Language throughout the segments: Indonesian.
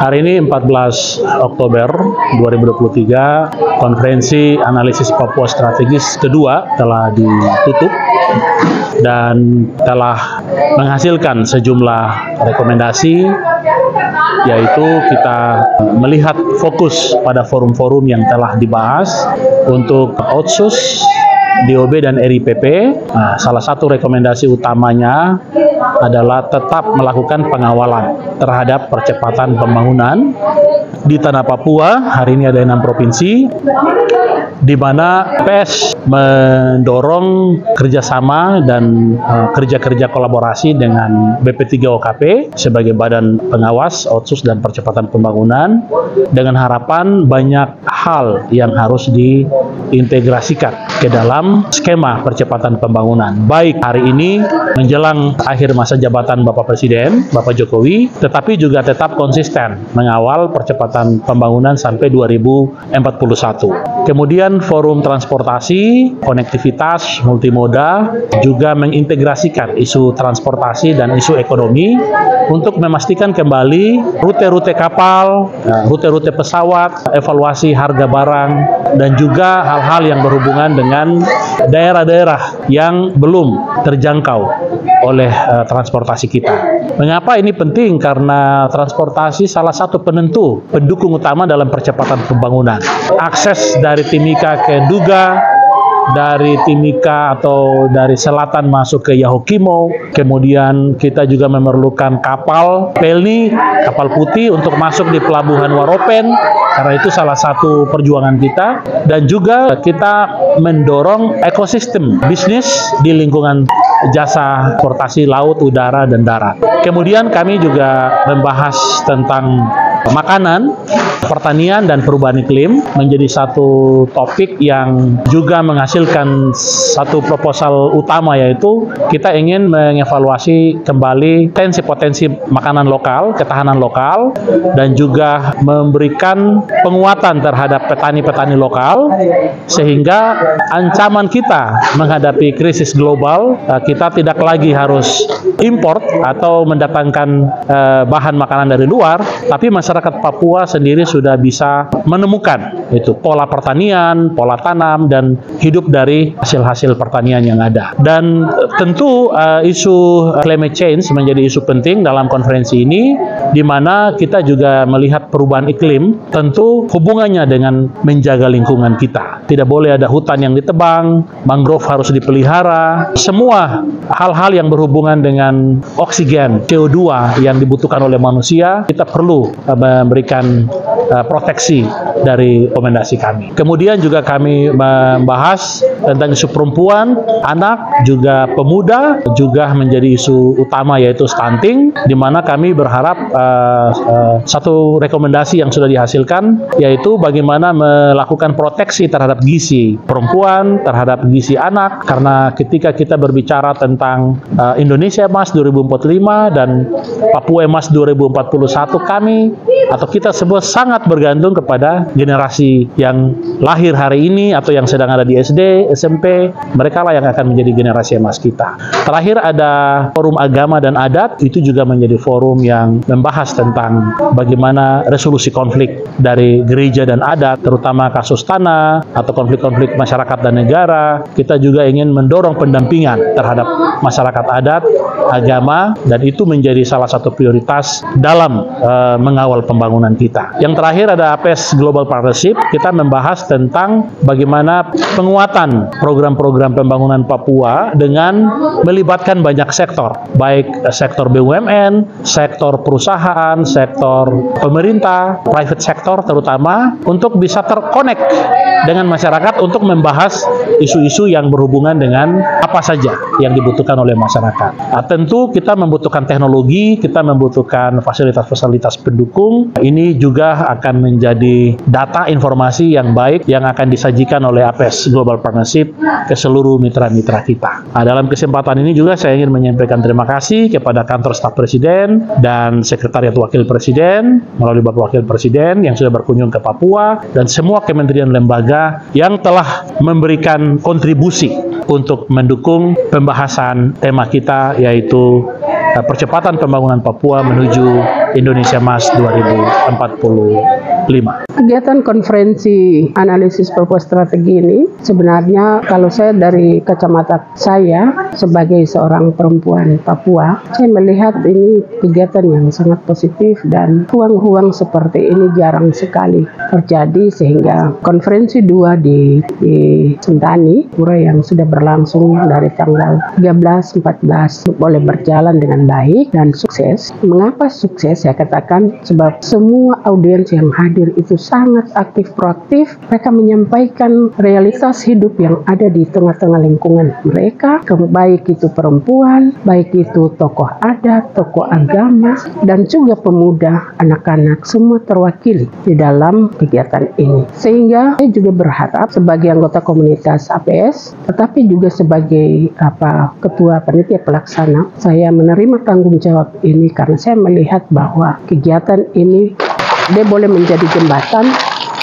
Hari ini 14 Oktober 2023, konferensi analisis Papua strategis kedua telah ditutup dan telah menghasilkan sejumlah rekomendasi, yaitu kita melihat fokus pada forum-forum yang telah dibahas untuk Otsus, DOB dan RIPP. Nah, salah satu rekomendasi utamanya adalah tetap melakukan pengawalan terhadap percepatan pembangunan di tanah Papua. Hari ini ada 6 provinsi, di mana PES mendorong kerjasama dan kerja-kerja kolaborasi dengan BP3OKP sebagai badan pengawas Otsus dan percepatan pembangunan, dengan harapan banyak hal yang harus diintegrasikan ke dalam skema percepatan pembangunan, baik hari ini menjelang akhir masa jabatan Bapak Presiden, Bapak Jokowi, tetapi juga tetap konsisten mengawal percepatan pembangunan sampai 2041. Kemudian forum transportasi, konektivitas, multimoda, juga mengintegrasikan isu transportasi dan isu ekonomi untuk memastikan kembali rute-rute kapal, rute-rute pesawat, evaluasi harga barang, dan juga hal-hal yang berhubungan dengan daerah-daerah yang belum terjangkau oleh transportasi kita. Mengapa ini penting? Karena transportasi salah satu penentu, pendukung utama dalam percepatan pembangunan. Akses dari Timika ke Duga, dari Timika atau dari selatan masuk ke Yahukimo, kemudian kita juga memerlukan kapal Pelni, kapal putih untuk masuk di pelabuhan Waropen, karena itu salah satu perjuangan kita, dan juga kita mendorong ekosistem bisnis di lingkungan jasa transportasi laut, udara, dan darat. Kemudian kami juga membahas tentang makanan, pertanian, dan perubahan iklim menjadi satu topik yang juga menghasilkan satu proposal utama, yaitu kita ingin mengevaluasi kembali potensi makanan lokal, ketahanan lokal, dan juga memberikan penguatan terhadap petani-petani lokal, sehingga ancaman kita menghadapi krisis global, kita tidak lagi harus import atau mendatangkan bahan makanan dari luar, tapi masyarakat Papua sendiri sudah bisa menemukan itu pola pertanian, pola tanam, dan hidup dari hasil-hasil pertanian yang ada. Dan tentu isu climate change menjadi isu penting dalam konferensi ini, di mana kita juga melihat perubahan iklim tentu hubungannya dengan menjaga lingkungan kita. Tidak boleh ada hutan yang ditebang, mangrove harus dipelihara, semua hal-hal yang berhubungan dengan oksigen, CO2 yang dibutuhkan oleh manusia, kita perlu memberikan proteksi dari rekomendasi kami. Kemudian juga kami membahas tentang isu perempuan, anak, juga pemuda, juga menjadi isu utama, yaitu stunting, di mana kami berharap satu rekomendasi yang sudah dihasilkan, yaitu bagaimana melakukan proteksi terhadap gizi perempuan, terhadap gizi anak, karena ketika kita berbicara tentang Indonesia Emas 2045 dan Papua Emas 2041, kami atau kita semua sangat bergantung kepada generasi yang lahir hari ini atau yang sedang ada di SD, SMP. Mereka lah yang akan menjadi generasi emas kita. Terakhir ada forum agama dan adat, itu juga menjadi forum yang membahas tentang bagaimana resolusi konflik dari gereja dan adat, terutama kasus tanah atau konflik-konflik masyarakat dan negara. Kita juga ingin mendorong pendampingan terhadap masyarakat adat, agama, dan itu menjadi salah satu prioritas dalam mengawal pembangunan kita. Yang terakhir ada APES Global Partnership. Kita membahas tentang bagaimana penguatan program-program pembangunan Papua dengan melibatkan banyak sektor, baik sektor BUMN, sektor perusahaan, sektor pemerintah, private sector terutama, untuk bisa terkonek dengan masyarakat untuk membahas isu-isu yang berhubungan dengan apa saja yang dibutuhkan oleh masyarakat. Nah, tentu kita membutuhkan teknologi, kita membutuhkan fasilitas-fasilitas pendukung. Ini juga akan menjadi data informasi yang baik yang akan disajikan oleh APES Global Partnership ke seluruh mitra-mitra kita. Nah, dalam kesempatan ini juga saya ingin menyampaikan terima kasih kepada Kantor Staf Presiden dan Sekretariat Wakil Presiden melalui Bapak Wakil Presiden yang sudah berkunjung ke Papua, dan semua kementerian lembaga yang telah memberikan kontribusi untuk mendukung pembahasan tema kita, yaitu percepatan pembangunan Papua menuju Indonesia Mas 2045. Kegiatan konferensi analisis Papua strategi ini sebenarnya kalau saya dari kacamata saya sebagai seorang perempuan Papua, saya melihat ini kegiatan yang sangat positif dan ruang-ruang seperti ini jarang sekali terjadi, sehingga konferensi 2 di Sentani Pura yang sudah berlangsung dari tanggal 13-14 boleh berjalan dengan baik dan sukses. Mengapa sukses? Saya katakan sebab semua audiens yang hadir itu sangat aktif, proaktif. Mereka menyampaikan realitas hidup yang ada di tengah-tengah lingkungan mereka, baik itu perempuan, baik itu tokoh adat, tokoh agama, dan juga pemuda, anak-anak, semua terwakili di dalam kegiatan ini. Sehingga saya juga berharap sebagai anggota komunitas APS, tetapi juga sebagai ketua panitia pelaksana, saya menerima tanggung jawab ini karena saya melihat bahwa kegiatan ini dia boleh menjadi jembatan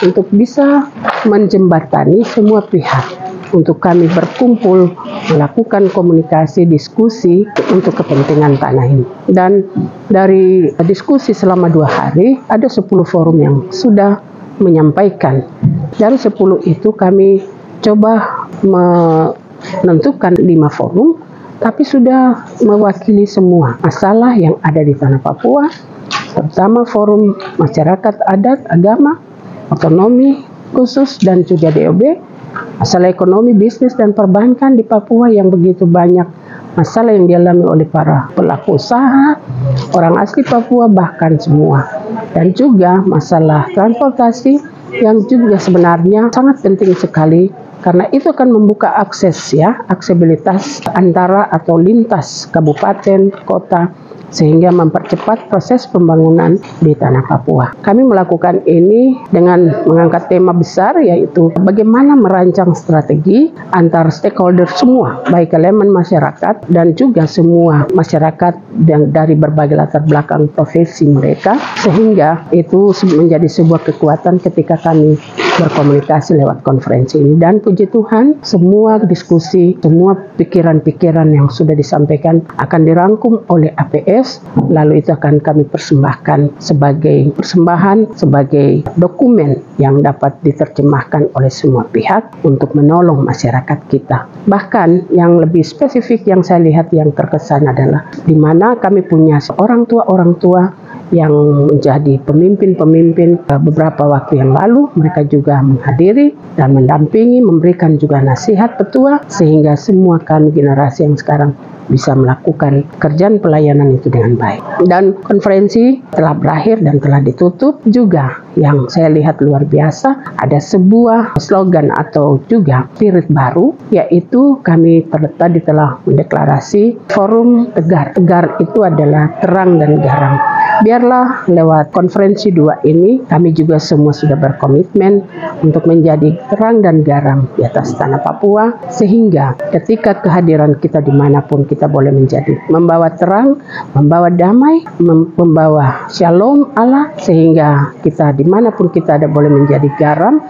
untuk bisa menjembatani semua pihak untuk kami berkumpul melakukan komunikasi, diskusi untuk kepentingan tanah ini. Dan dari diskusi selama 2 hari ada 10 forum yang sudah menyampaikan. Dari 10 itu kami coba menentukan 5 forum, tapi sudah mewakili semua masalah yang ada di tanah Papua, terutama forum masyarakat adat, agama, otonomi khusus, dan juga DOB, masalah ekonomi, bisnis, dan perbankan di Papua yang begitu banyak masalah yang dialami oleh para pelaku usaha, orang asli Papua, bahkan semua. Dan juga masalah transportasi yang juga sebenarnya sangat penting sekali karena itu akan membuka akses aksesibilitas antara atau lintas kabupaten, kota, sehingga mempercepat proses pembangunan di tanah Papua. Kami melakukan ini dengan mengangkat tema besar, yaitu bagaimana merancang strategi antar stakeholder semua, baik elemen masyarakat dan juga semua masyarakat yang dari berbagai latar belakang profesi mereka, sehingga itu menjadi sebuah kekuatan ketika kami berkomunikasi lewat konferensi ini. Dan puji Tuhan, semua diskusi, semua pikiran-pikiran yang sudah disampaikan akan dirangkum oleh APS, lalu itu akan kami persembahkan sebagai persembahan, sebagai dokumen yang dapat diterjemahkan oleh semua pihak untuk menolong masyarakat kita. Bahkan yang lebih spesifik yang saya lihat yang terkesan adalah di mana kami punya orang tua yang menjadi pemimpin-pemimpin beberapa waktu yang lalu. Mereka juga menghadiri dan mendampingi, memberikan juga nasihat petua, sehingga semua kami generasi yang sekarang bisa melakukan kerjaan pelayanan itu dengan baik. Dan konferensi telah berakhir dan telah ditutup juga. Yang saya lihat luar biasa, ada sebuah slogan atau juga spirit baru, yaitu kami tadi telah mendeklarasi forum Tegar. Tegar itu adalah terang dan garam. Biarlah lewat konferensi 2 ini, kami juga semua sudah berkomitmen untuk menjadi terang dan garam di atas tanah Papua, sehingga ketika kehadiran kita dimanapun kita boleh menjadi membawa terang, membawa damai, membawa shalom Allah, sehingga kita dimanapun kita ada boleh menjadi garam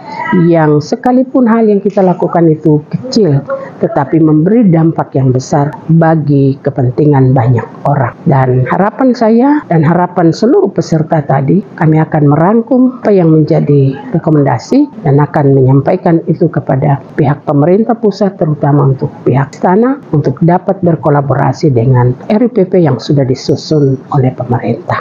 yang sekalipun hal yang kita lakukan itu kecil, tetapi memberi dampak yang besar bagi kepentingan banyak orang. Dan harapan saya dan harapan seluruh peserta tadi, kami akan merangkum apa yang menjadi rekomendasi dan akan menyampaikan itu kepada pihak pemerintah pusat, terutama untuk pihak istana, untuk dapat berkolaborasi dengan RUPP yang sudah disusun oleh pemerintah.